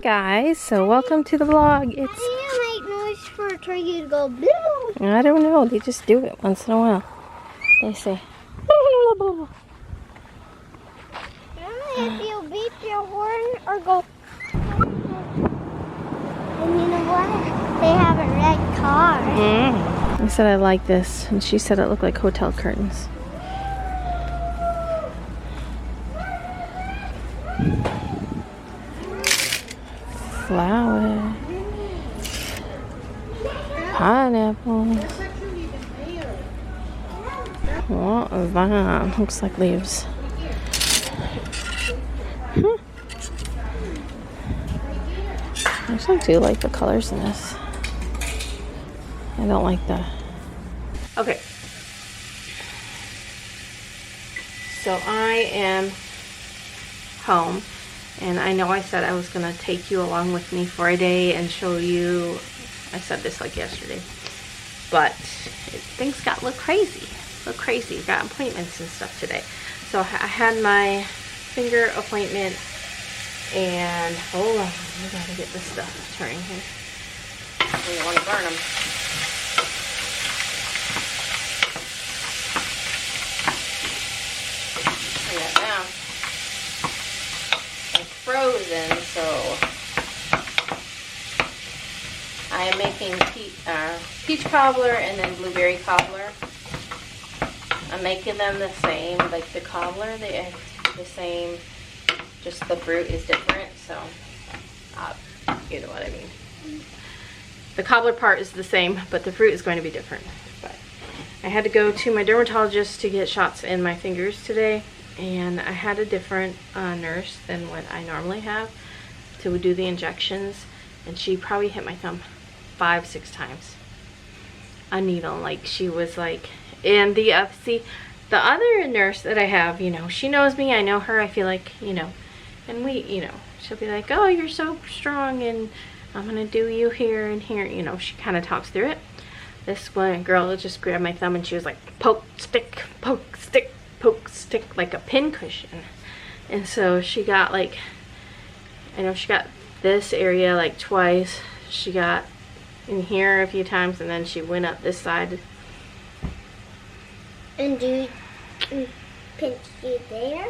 Hi guys, so welcome to the vlog. How do you make noise for a turkey to go blue? I don't know, they just do it once in a while. They say If you beep your horn or go, and you know what? They have a red car. I said I like this, and she said it looked like hotel curtains. Flower. Pineapples. What is that? Looks like leaves. I actually do like the colors in this. I don't like the... Okay. So I am home. And I know I said I was going to take you along with me for a day and show you, I said this like yesterday, but things got a little crazy. Got appointments and stuff today. So I had my finger appointment and, hold on, we got to get this stuff turning here. We don't want to burn them. Bring that down. Frozen, so I am making peach cobbler and then blueberry cobbler. I'm making them the same, like the cobbler, they are the same, just the fruit is different, so you know what I mean. The cobbler part is the same, but the fruit is going to be different. But I had to go to my dermatologist to get shots in my fingers today. And I had a different nurse than what I normally have to do the injections, and she probably hit my thumb 5-6 times. A needle, like she was like, and the other nurse that I have, you know, she knows me, I know her, I feel like, you know, and we, you know, she'll be like, oh, you're so strong, and I'm gonna do you here and here, you know, she kind of talks through it. This one girl just grabbed my thumb and she was like, poke, stick, poke, stick. Poke stick, like a pin cushion. And so she got like, I know she got this area like twice, she got in here a few times, and then she went up this side. And do you pinch you there?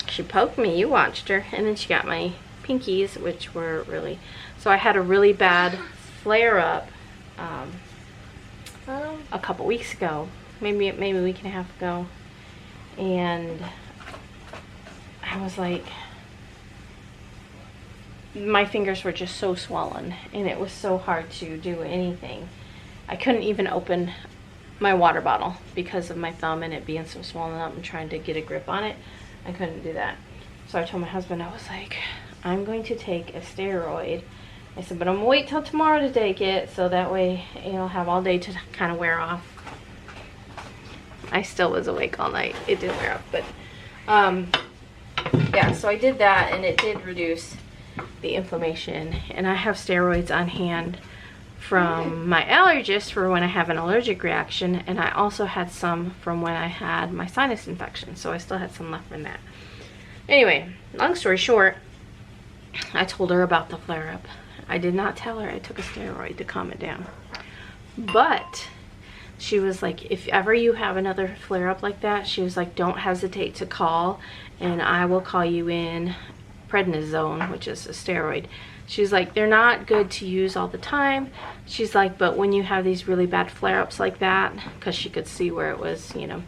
She poked me, you watched her, and then she got my pinkies, which were really, so I had a really bad flare up a couple weeks ago, maybe a week and a half ago. And I was like, my fingers were just so swollen and it was so hard to do anything. I couldn't even open my water bottle because of my thumb and it being so swollen up and trying to get a grip on it. I couldn't do that. So I told my husband, I was like, I'm going to take a steroid. I said, but I'm gonna wait till tomorrow to take it so that way you'll have all day to kind of wear off. I still was awake all night. It didn't wear off, but yeah, so I did that and it did reduce the inflammation. And I have steroids on hand from my allergist for when I have an allergic reaction, and I also had some from when I had my sinus infection, so I still had some left from that. Anyway, long story short, I told her about the flare-up. I did not tell her I took a steroid to calm it down, but she was like, if ever you have another flare-up like that, she was like, don't hesitate to call and I will call you in prednisone, which is a steroid. She's like, they're not good to use all the time. She's like, but when you have these really bad flare-ups like that, because she could see where it was, you know,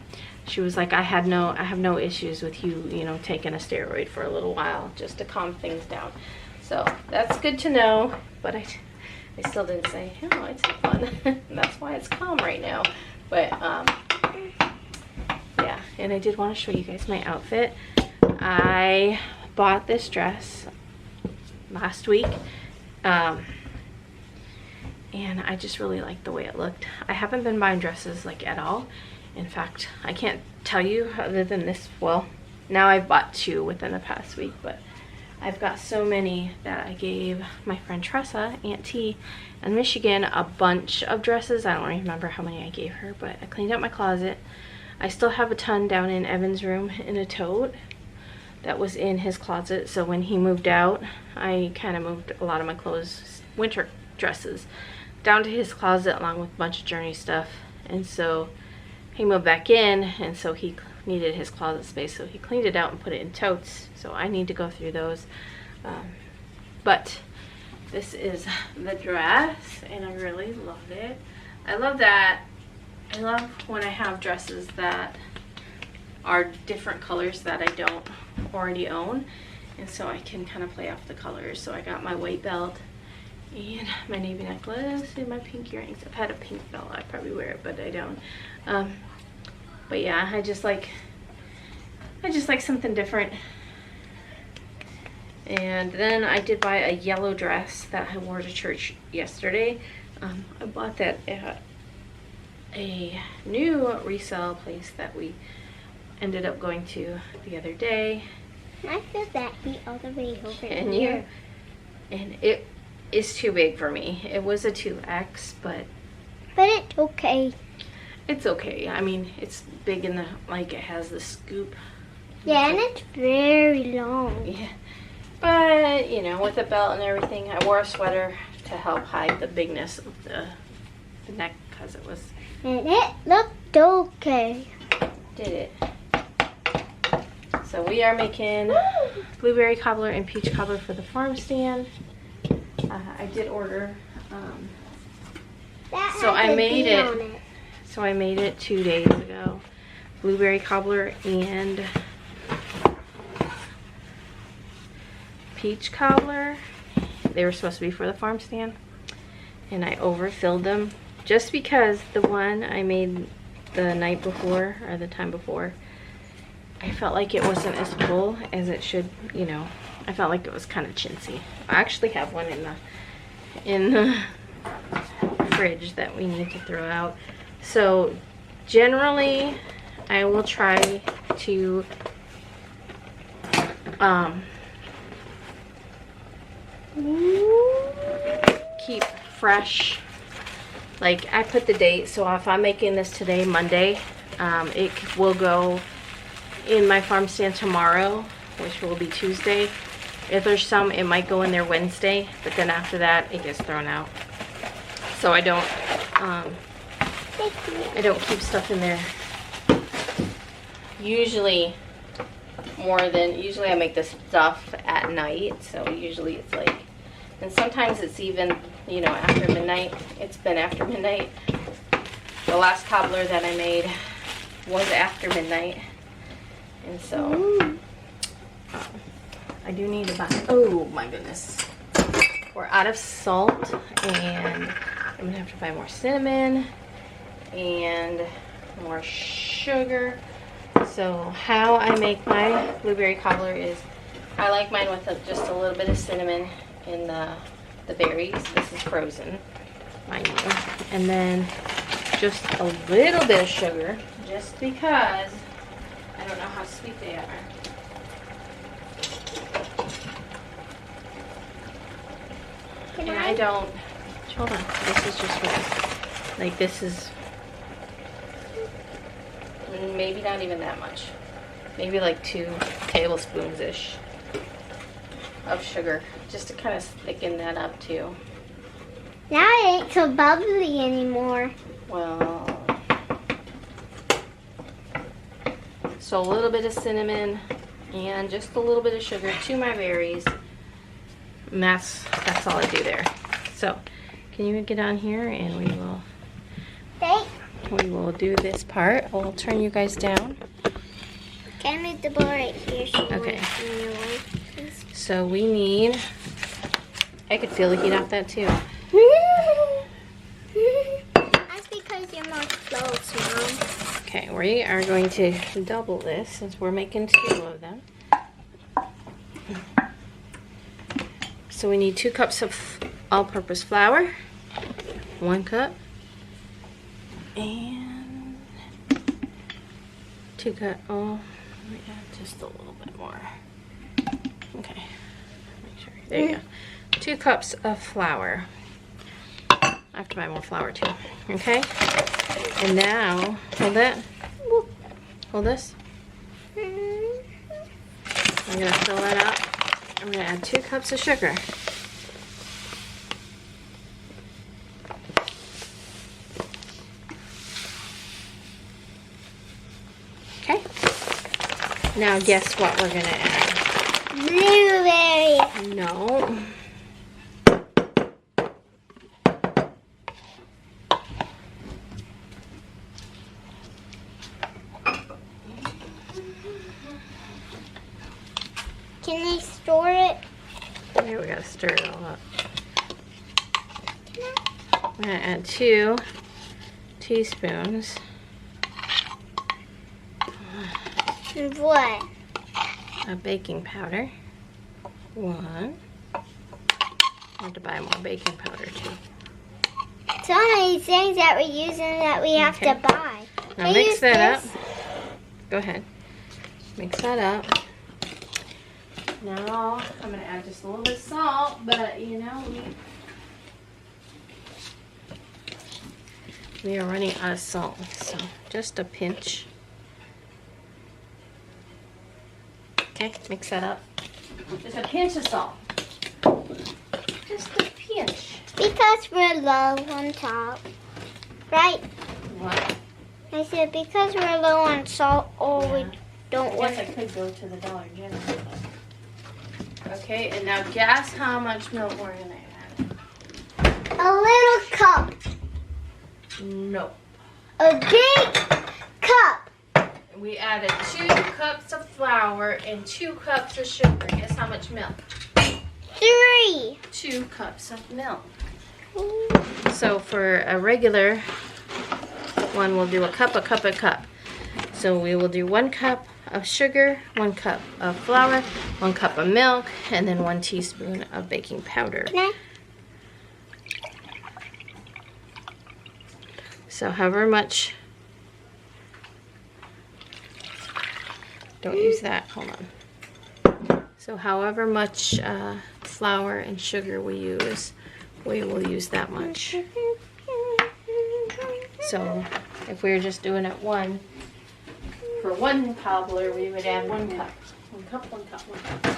she was like, I have no issues with you, you know, taking a steroid for a little while just to calm things down. So that's good to know, but I still didn't say, oh, it's fun. That's why it's calm right now. But, yeah, and I did want to show you guys my outfit. I bought this dress last week, and I just really liked the way it looked. I haven't been buying dresses, like, at all. In fact, I can't tell you other than this. Well, now I've bought 2 within the past week, but I've got so many that I gave my friend Tressa, Aunt T, in Michigan a bunch of dresses. I don't remember how many I gave her, but I cleaned out my closet. I still have a ton down in Evan's room in a tote. that was in his closet. So when he moved out, I kind of moved a lot of my clothes, winter dresses, down to his closet along with a bunch of Journey stuff. And so he moved back in, and so he needed his closet space, so he cleaned it out and put it in totes. So I need to go through those. But this is the dress, and I really love it. I love that. I love when I have dresses that are different colors that I don't already own, and so I can kind of play off the colors. So I got my white belt and my navy necklace and my pink earrings. I've had a pink belt, I probably wear it, but I don't. But yeah, I just like something different. And then I did buy a yellow dress that I wore to church yesterday. I bought that at a new resale place that we ended up going to the other day. I feel that heat all the way over And here. And it is too big for me. It was a 2X, but it's okay. it's okay. I mean, it's big in the, like, it has the scoop. Yeah, and it's very long. Yeah. But, you know, with the belt and everything, I wore a sweater to help hide the bigness of the neck, because it was... And it looked okay. Did it. So we are making blueberry cobbler and peach cobbler for the farm stand. I did order... That So has I a made D it. on it. So I made it 2 days ago. Blueberry cobbler and peach cobbler. They were supposed to be for the farm stand, and I overfilled them just because the one I made the night before, or the time before, I felt like it wasn't as full as it should, you know. I felt like it was kind of chintzy. I actually have one in the fridge that we need to throw out. So generally I will try to keep fresh. Like, I put the date, so if I'm making this today, Monday, it will go in my farm stand tomorrow, which will be Tuesday. If there's some, it might go in there Wednesday, but then after that it gets thrown out. So I don't keep stuff in there. Usually I make this stuff at night, so usually it's like, and sometimes it's even, you know, after midnight. It's been after midnight. The last cobbler that I made was after midnight, and so I do need to buy, oh my goodness, we're out of salt, and I'm gonna have to buy more cinnamon and more sugar. So how I make my blueberry cobbler is, I like mine with just a little bit of cinnamon in the berries. This is frozen, mind you. And then just a little bit of sugar, just because I don't know how sweet they are. And I don't, hold on, this is just what, like, this is maybe not even that much. Maybe like 2 tablespoons-ish of sugar, just to kind of thicken that up too. Now it ain't so bubbly anymore. Well, so a little bit of cinnamon and just a little bit of sugar to my berries. And that's all I do there. So, can you get on here and we will do this part. I'll turn you guys down. Can I move the bowl right here? So Okay. So we need, I could feel the heat off that too. That's because you're more close, Mom. Okay, we are going to double this since we're making 2 of them. So we need 2 cups of all-purpose flour, 1 cup, and 2 cups. Oh, let me add just a little bit more. Okay, make sure. There you go. 2 cups of flour. I have to buy more flour too. Okay, and now hold that. Hold this. I'm gonna fill that up. I'm gonna add 2 cups of sugar. Okay. Now guess what we're gonna add? Blueberry. No. Can I store it? Here we gotta stir it all up. I'm gonna add 2 teaspoons What? of baking powder. 1. I have to buy more baking powder too. So many things that we're using that we have to buy. Now Can I mix use that this? up. Go ahead. Mix that up. Now I'm gonna add just a little bit of salt, but you know we are running out of salt, so just a pinch. Okay, mix that up. Just a pinch of salt. Just a pinch. Because we're low on top. Right? What? I said because we're low on salt or we don't I want guess I could go to the Dollar General. Okay, and now guess how much milk we're gonna add. a little cup. No. A big cup. We added 2 cups of flour and 2 cups of sugar. Guess how much milk? 3. 2 cups of milk. So for a regular one, we'll do a cup, a cup, a cup. So we will do 1 cup of sugar, 1 cup of flour, 1 cup of milk, and then 1 teaspoon of baking powder. Can I? So however much, don't use that, hold on. So however much flour and sugar we use, we will use that much. So if we were just doing it for 1 cobbler, we would add 1 cup. 1 cup, 1 cup, 1 cup.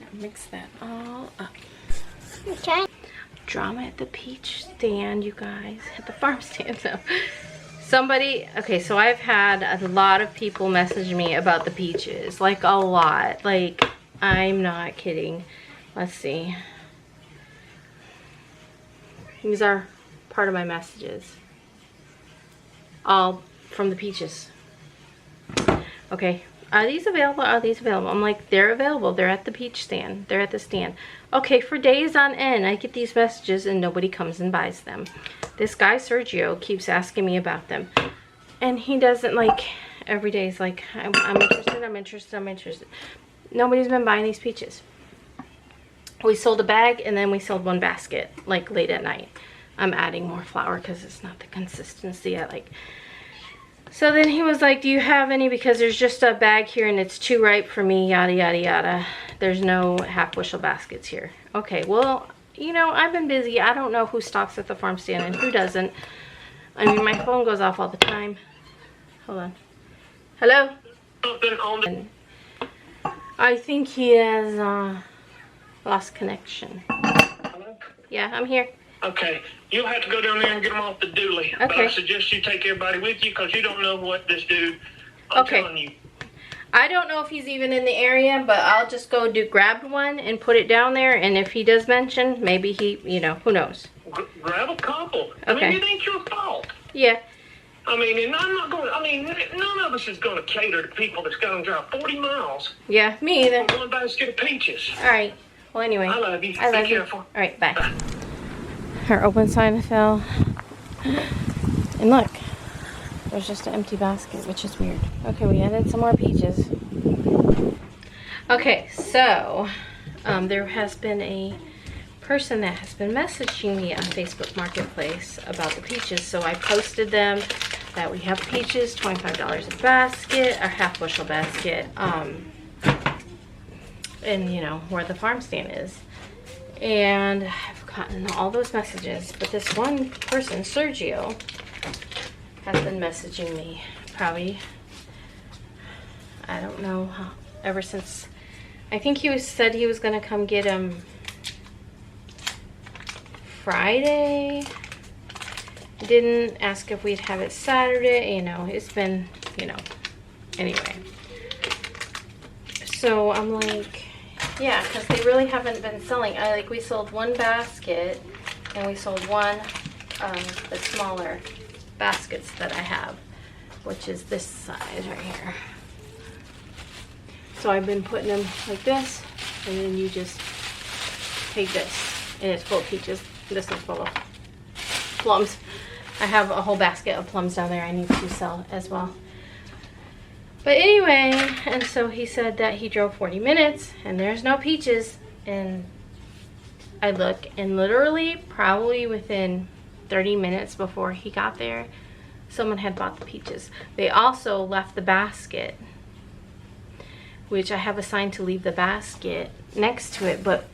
Now mix that all up. Okay. Drama at the peach stand, you guys. At the farm stand, though. Somebody, okay, so I've had a lot of people message me about the peaches. Like, a lot. Like, I'm not kidding. Let's see. These are part of my messages. All from the peaches. Okay. Are these available? Are these available? I'm like, they're available. They're at the peach stand. They're at the stand. Okay, for days on end, I get these messages and nobody comes and buys them. This guy, Sergio, keeps asking me about them. And he doesn't, like, every day is like, I'm interested, I'm interested, I'm interested. Nobody's been buying these peaches. We sold a bag and then we sold 1 basket, like, late at night. I'm adding more flour because it's not the consistency I like. So then he was like, do you have any? Because there's just a bag here and it's too ripe for me, yada, yada, yada. There's no half bushel baskets here. Okay, well, you know, I've been busy. I don't know who stocks at the farm stand and who doesn't. I mean, my phone goes off all the time. Hold on. Hello? And I think he has lost connection. Hello? Yeah, I'm here. Okay, you'll have to go down there and get them off the dually. Okay. But I suggest you take everybody with you because you don't know what this dude, I'm telling you. I don't know if he's even in the area, but I'll just go grab one and put it down there. And if he does mention, maybe he, you know, who knows. Grab a couple. Okay. I mean, it ain't your fault. Yeah. I mean, and I'm not going to, I mean, none of us is going to cater to people that's going to drive 40 miles Yeah, me either. for 1 basket of peaches. All right. Well, anyway. I love you. I love Be you. careful. All right, bye. Our open sign fell. And look, there's just an empty basket, which is weird. Okay, we added some more peaches. Okay, so there has been a person that has been messaging me on Facebook Marketplace about the peaches. So I posted them that we have peaches, $25 a basket, a half bushel basket, and you know, where the farm stand is. And I've gotten all those messages, but this one person, Sergio, has been messaging me probably I don't know how, ever since, I think he said he was gonna come get him Friday. Didn't ask if we'd have it Saturday, you know, it's been, you know, anyway. So I'm like, yeah, because they really haven't been selling. We sold one basket, and we sold one of the smaller baskets that I have, which is this size right here. So I've been putting them like this, and then you just take this, and it's full of peaches. This is full of plums. I have a whole basket of plums down there I need to sell as well. But anyway, and so he said that he drove 40 minutes and there's no peaches. And I look, and literally probably within 30 minutes before he got there, someone had bought the peaches. They also left the basket, which I have a sign to leave the basket next to it, but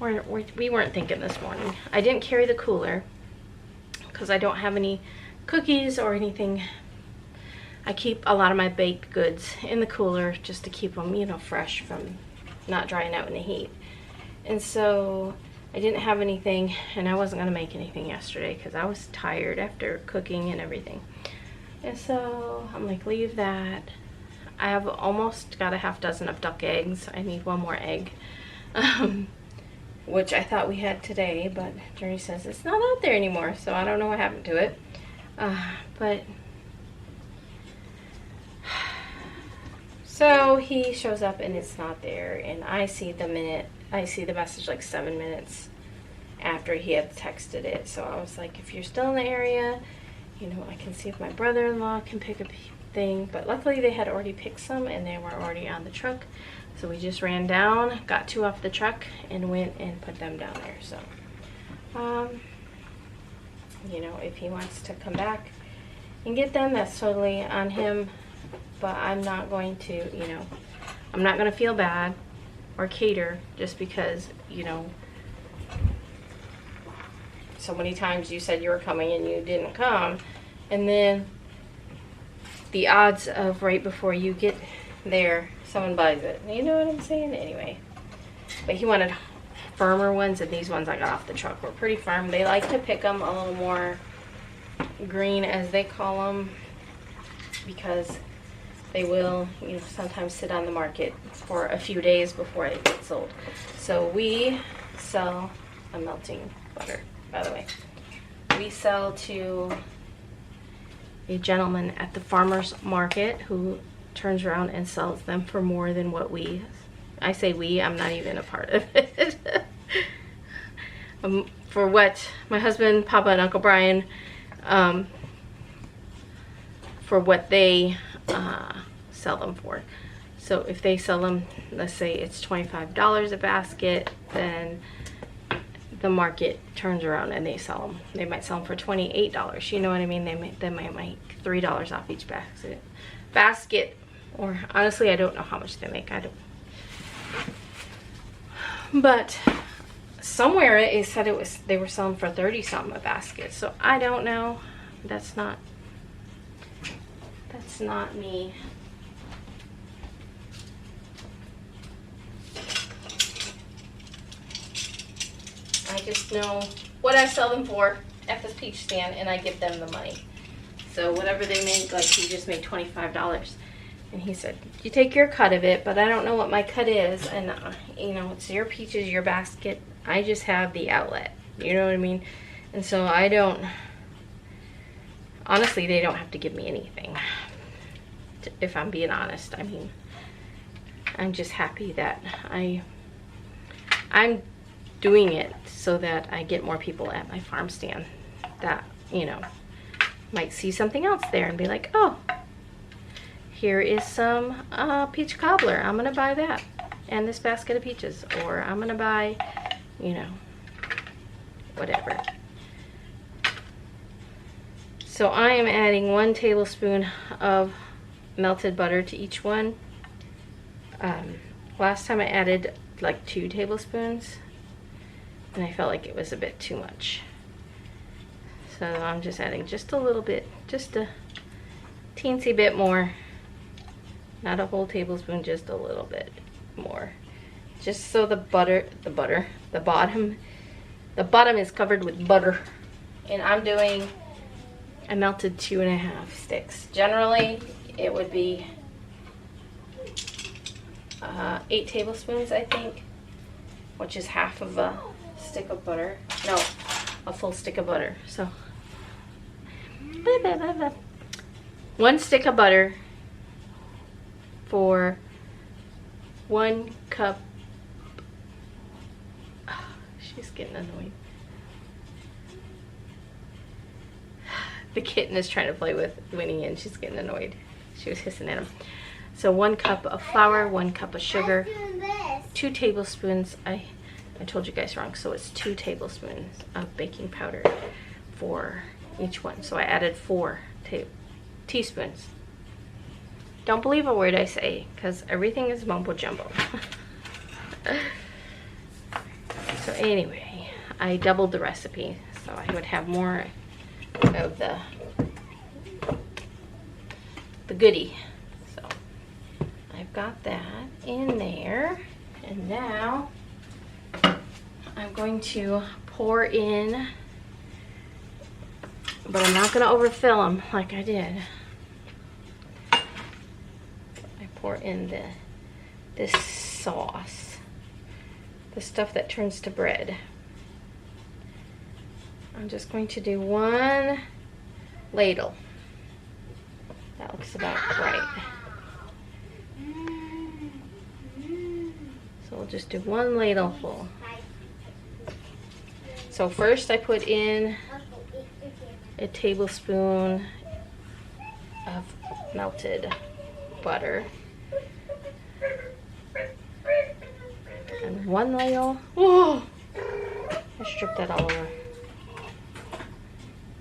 we weren't thinking this morning. I didn't carry the cooler because I don't have any cookies or anything. I keep a lot of my baked goods in the cooler just to keep them, you know, fresh from not drying out in the heat. And so I didn't have anything, and I wasn't gonna make anything yesterday because I was tired after cooking and everything. And so I'm like, leave that. I have almost got a half dozen of duck eggs. I need one more egg, which I thought we had today, but Jerry says it's not out there anymore, so I don't know what happened to it. But so he shows up and it's not there, and I see the message like 7 minutes after he had texted it. So I was like, if you're still in the area, you know, I can see if my brother-in-law can pick a thing. But luckily they had already picked some and they were already on the truck. So we just ran down, got 2 off the truck, and went and put them down there. So, you know, if he wants to come back and get them, that's totally on him. But I'm not going to, you know, I'm not going to feel bad or cater just because, you know, so many times you said you were coming and you didn't come. And then the odds of right before you get there, someone buys it. You know what I'm saying? Anyway. But he wanted firmer ones, and these ones I got off the truck were pretty firm. They like to pick them a little more green, as they call them, because they will, you know, sometimes sit on the market for a few days before it gets sold. So we sell a melting butter, by the way. We sell to a gentleman at the farmer's market who turns around and sells them for more than what we, I say we, I'm not even a part of it. For what my husband, Papa, and Uncle Brian, for what they sell them for. So if they sell them, let's say it's $25 a basket, then the market turns around and they sell them. They might sell them for $28. You know what I mean? They might make $3 off each basket. Or honestly, I don't know how much they make. I don't. But somewhere it said they were selling for 30 something a basket. So I don't know. That's not me. I just know what I sell them for at this peach stand, and I give them the money. So whatever they make, like he just made $25. And he said, you take your cut of it, but I don't know what my cut is. And, you know, it's your peaches, your basket. I just have the outlet. You know what I mean? And so I don't, honestly, they don't have to give me anything. If I'm being honest. I mean, I'm just happy that I'm doing it so that I get more people at my farm stand that, you know, might see something else there and be like, oh, here is some peach cobbler. I'm gonna buy that and this basket of peaches, or I'm gonna buy, you know, whatever. So I am adding 1 tablespoon of melted butter to each one. Last time I added like 2 tablespoons and I felt like it was a bit too much. So I'm just adding just a little bit, just a teensy bit more Not a whole tablespoon, just a little bit more. Just so the bottom is covered with butter. And I melted 2.5 sticks. Generally, it would be 8 tablespoons, I think, which is half of a stick of butter. No, a full stick of butter. So, 1 stick of butter for 1 cup. Oh, she's getting annoyed. The kitten is trying to play with Winnie and she's getting annoyed. She was hissing at him. So 1 cup of flour, 1 cup of sugar, 2 tablespoons. I told you guys wrong, so it's 2 tablespoons of baking powder for each one. So I added 4 teaspoons. Don't believe a word I say, because everything is mumbo jumbo. So anyway, I doubled the recipe, so I would have more of the goodie. So I've got that in there, and now I'm going to pour in, but I'm not going to overfill them like I did. I pour in this sauce, the stuff that turns to bread. I'm just going to do 1 ladle. That looks about right. So we'll just do 1 ladleful. So first I put in a tablespoon of melted butter. And 1 ladle. Whoa! I stripped that all over.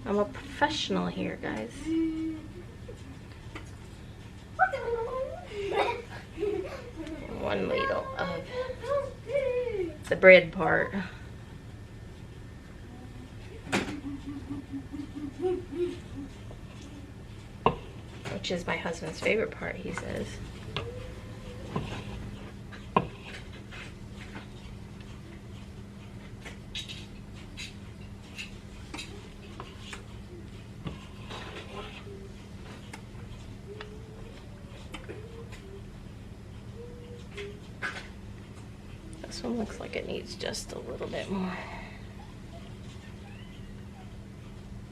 I'm a professional here, guys. 1 ladle of the bread part. Which is my husband's favorite part, he says. This one looks like it needs just a little bit more.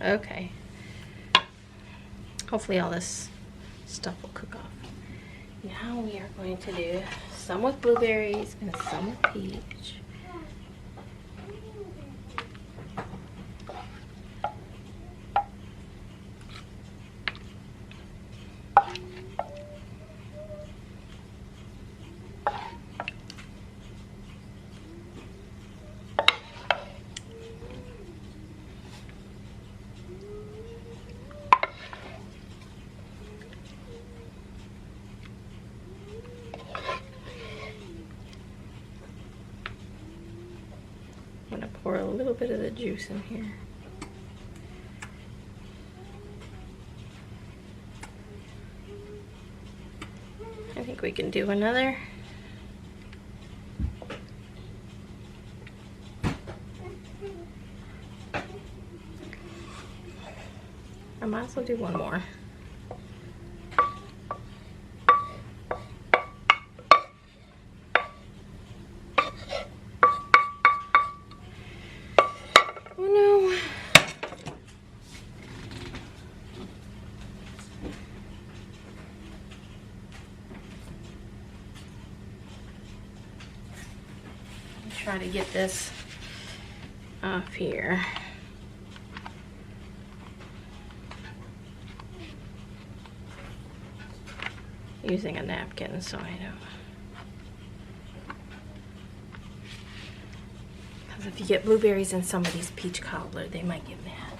Okay. Hopefully all this stuff will cook off. Now we are going to do some with blueberries and some with peach. I'm going to pour a little bit of the juice in here. I think we can do another. I might as well do 1 more. Try to get this off here. Using a napkin so I don't. Because if you get blueberries in somebody's peach cobbler, they might get mad.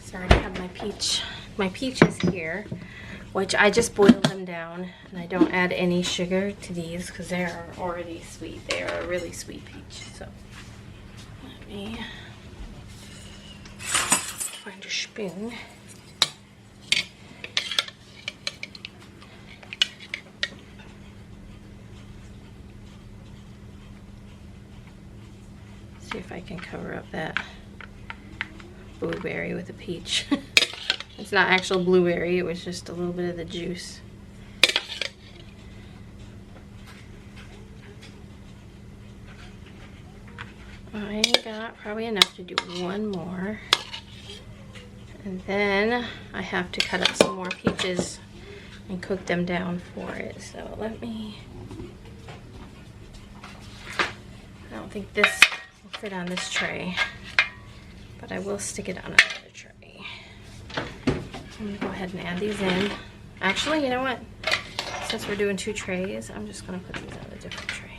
So I already have my peach. My peaches here, which I just boiled them down, and I don't add any sugar to these because they are already sweet. They are a really sweet peach. So let me find a spoon. See if I can cover up that blueberry with a peach. It's not actual blueberry, it was just a little bit of the juice. I got probably enough to do one more. And then I have to cut up some more peaches and cook them down for it. So let me, I don't think this will fit on this tray, but I will stick it on another tray. I'm gonna go ahead and add these in. Actually, you know what? Since we're doing 2 trays, I'm just gonna put these on a different tray.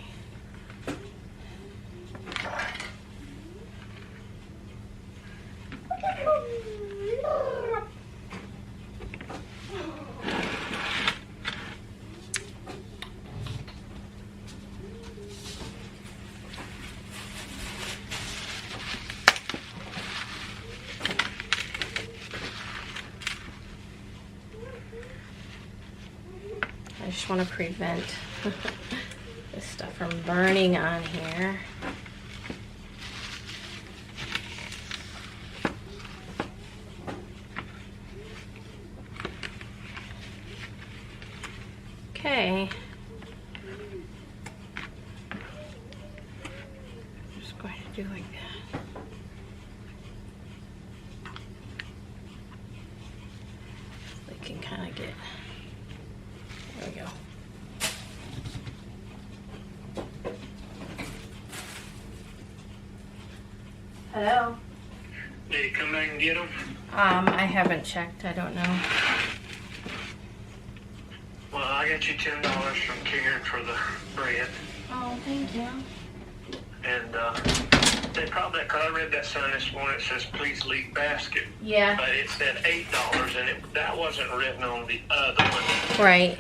I just want to prevent this stuff from burning on here. Okay. I'm just going to do like that. They can kind of get. There we go. Hello? Did you come back and get them? I haven't checked. I don't know. Well, I got you $10 from Karen for the bread. Oh, thank you. And they probably, because I read that sign this morning, it says please leave basket. Yeah. But it said $8 and that wasn't written on the other one. Right.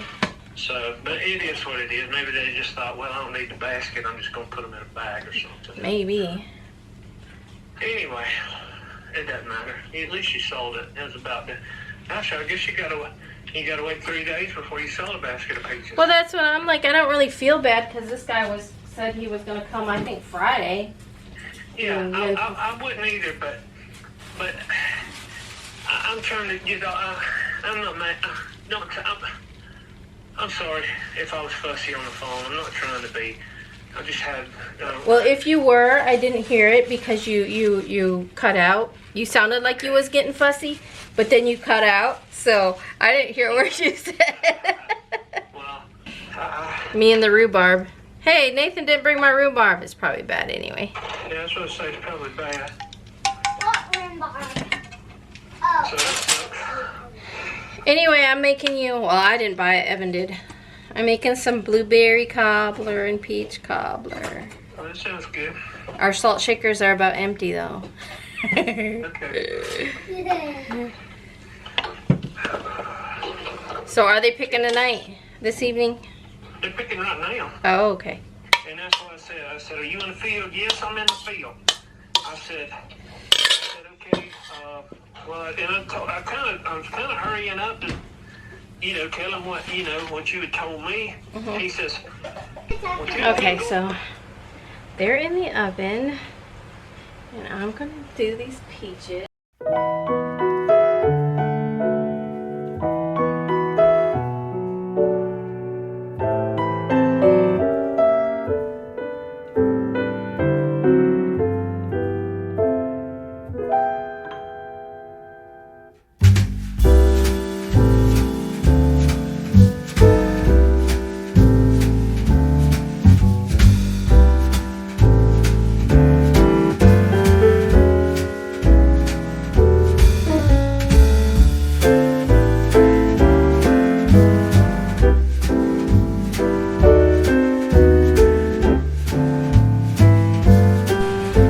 So, but it is what it is. Maybe they just thought, well, I don't need the basket. I'm just going to put them in a bag or something. Maybe. Anyway, it doesn't matter. At least you sold it. It was about the. Gosh, I guess you gotta wait 3 days before you sell a basket of peaches. Well, that's what I'm like. I don't really feel bad because this guy said he was gonna come. I think Friday. Yeah, I wouldn't either, but I'm trying to, you know, I'm not mad. I'm sorry if I was fussy on the phone. I'm not trying to be. I just had. Well, if you were, I didn't hear it because you cut out. You sounded like you was getting fussy, but then you cut out, so I didn't hear what you said. Well, me and the rhubarb. Hey, Nathan didn't bring my rhubarb. It's probably bad anyway. yeah, that's what I say. It's probably bad. What rhubarb? So that sucks. Anyway, I'm making you. Well, I didn't buy it. Evan did. I'm making some blueberry cobbler and peach cobbler. Oh, that sounds good. Our salt shakers are about empty though. Okay. So are they picking tonight? This evening? They're picking right now. Oh, okay. And that's what I said. I said, are you in the field? Yes, I'm in the field. I said okay. Well, and I was kind of hurrying up to, you know, tell him what you had told me. Mm-hmm. He says, Okay, so they're in the oven, and I'm gonna do these peaches.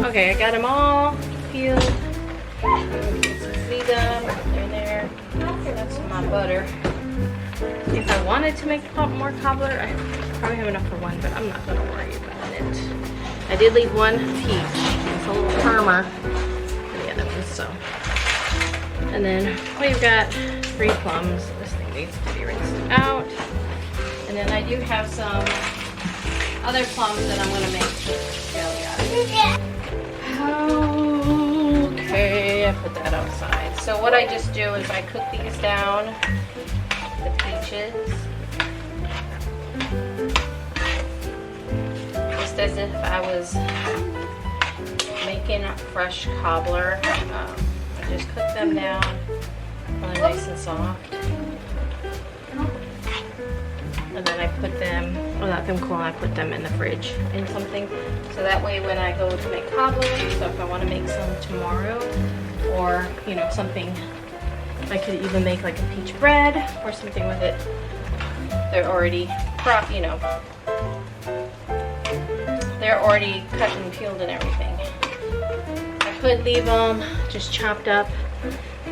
Okay, I got them all peeled. See them? They're there. That's my butter. If I wanted to make more cobbler, I probably have enough for one, but I'm not gonna worry about it. I did leave one peach. It's a little firmer than the other one, so And then we've got 3 plums. This thing needs to be rinsed out. And then I do have some other plums that I'm gonna make jelly out of. Okay, I put that outside. So what I just do is I cook these down, the peaches, just as if I was making a fresh cobbler. I just cook them down really nice and soft. And then I put them, well, not them cool, I put them in the fridge in something. So that way when I go to make cobblers, so if I want to make some tomorrow, or, you know, something, I could even make like a peach bread or something with it. They're already, you know, they're already cut and peeled and everything. I could leave them just chopped up,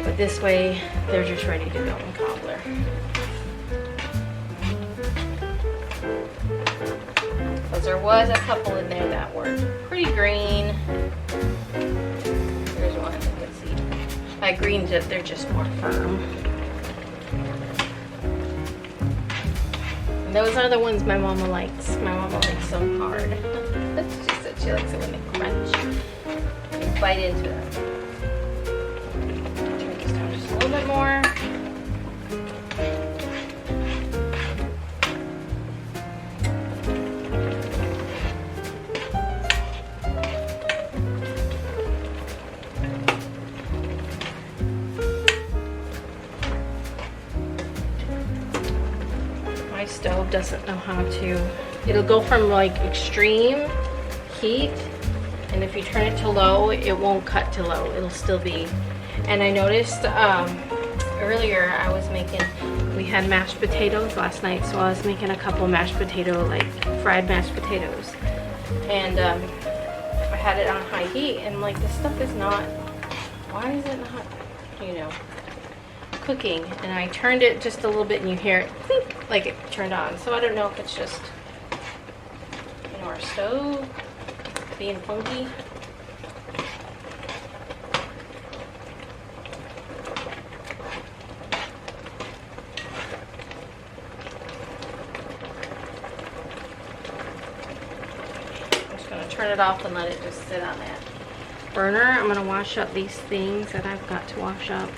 but this way they're just ready to go in cobbler. Because there was a couple in there that were pretty green. There's one, you can see. By green, they're just more firm. And those are the ones my mama likes. My mama likes them hard. She said she likes it when they crunch. You bite into them. Turn this down just a little bit more. My stove doesn't know how to, it'll go from like extreme heat, and if you turn it to low, it won't cut to low, it'll still be. And I noticed earlier I was making, we had mashed potatoes last night, so I was making a couple mashed potato, like fried mashed potatoes, and I had it on high heat, and like this stuff is not, why is it not, you know, cooking? And I turned it just a little bit and you hear it clink, like it turned on. So I don't know if it's just, you know, our stove being funky. I'm just gonna turn it off and let it just sit on that burner. I'm gonna wash up these things that I've got to wash up.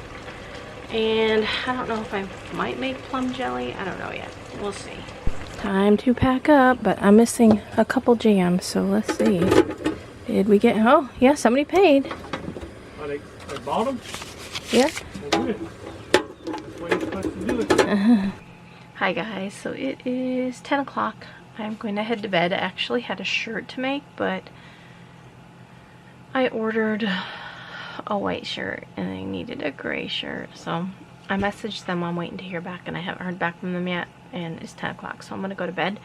And I don't know if I might make plum jelly. I don't know yet. We'll see. Time to pack up, but I'm missing a couple jams, so let's see. Did we get, oh, yeah, somebody paid. Oh, they bought them? Yeah. Well, good. That's the way it's supposed to do it. Hi guys, so it is 10 o'clock. I'm going to head to bed. I actually had a shirt to make, but I ordered a white shirt and I needed a gray shirt, so I messaged them. I'm waiting to hear back and I haven't heard back from them yet, and it's 10 o'clock, so I'm gonna go to bed.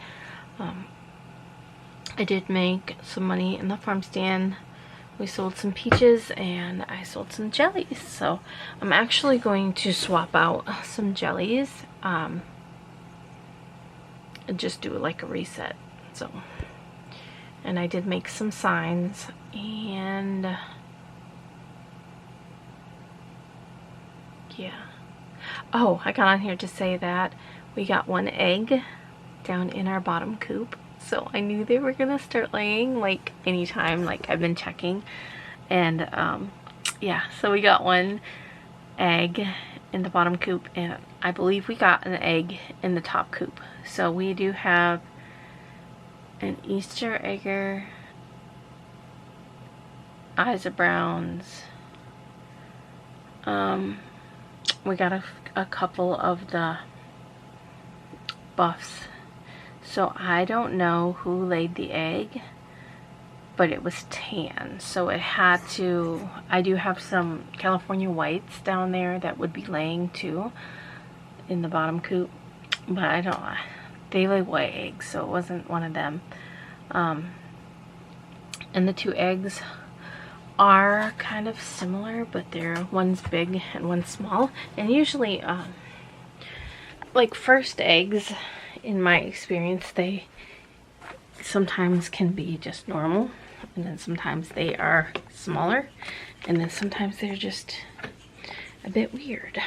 I did make some money in the farm stand. We sold some peaches and I sold some jellies, so I'm actually going to swap out some jellies and just do like a reset. So, and I did make some signs, and yeah. Oh, I got on here to say that we got 1 egg down in our bottom coop. So I knew they were gonna start laying like anytime, like I've been checking. And yeah, so we got 1 egg in the bottom coop, and I believe we got an egg in the top coop. So we do have an Easter egger, eyes of browns. We got a couple of the buffs. So I don't know who laid the egg, but it was tan. So it had to, I do have some California whites down there that would be laying too in the bottom coop, but I don't, they lay white eggs, so it wasn't one of them. And the 2 eggs are kind of similar, but one's big and one's small. And usually like first eggs, in my experience, they sometimes can be just normal, and then sometimes they are smaller, and then sometimes they're just a bit weird.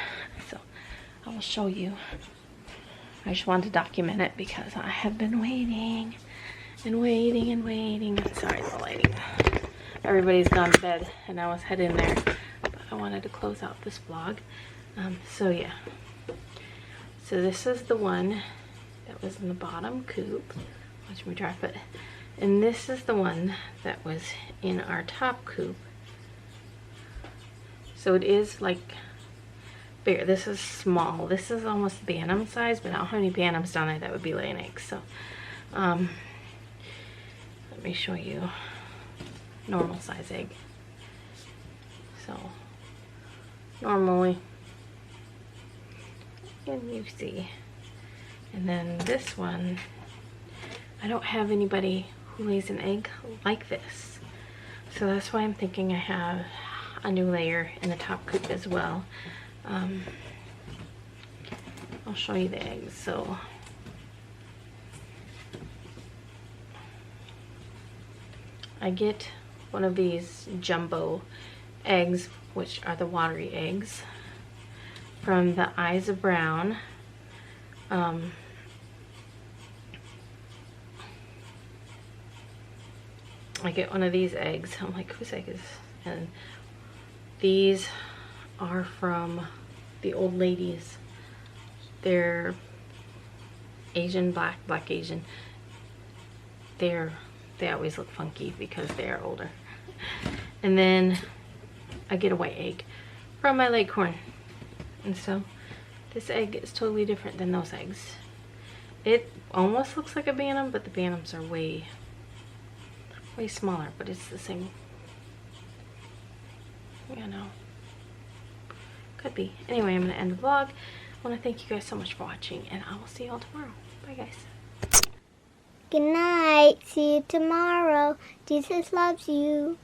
So I will show you. I just wanted to document it because I have been waiting and waiting and waiting. Sorry, the lighting. Everybody's gone to bed and I was heading there, but I wanted to close out this vlog. So yeah. So this is the one that was in the bottom coop. Watch me drop it. And this is the one that was in our top coop. So it is like bigger. This is small. This is almost Bantam size, but I don't have any Bantams down there that would be laying eggs. So let me show you normal size egg. So normally, and you see, and then this one, I don't have anybody who lays an egg like this, so that's why I'm thinking I have a new layer in the top coop as well. I'll show you the eggs. So I get one of these jumbo eggs, which are the watery eggs, from the Eyes of Brown. I get one of these eggs. I'm like, whose egg is? And these are from the old ladies. They're Asian, black Asian. They always look funky because they are older. And then I get a white egg from my Leghorn. And so this egg is totally different than those eggs. It almost looks like a Bantam, but the Bantams are way smaller, but it's the same. You know, could be. Anyway, I'm gonna end the vlog. I want to thank you guys so much for watching, and I will see you all tomorrow. Bye, guys. Good night. See you tomorrow. Jesus loves you.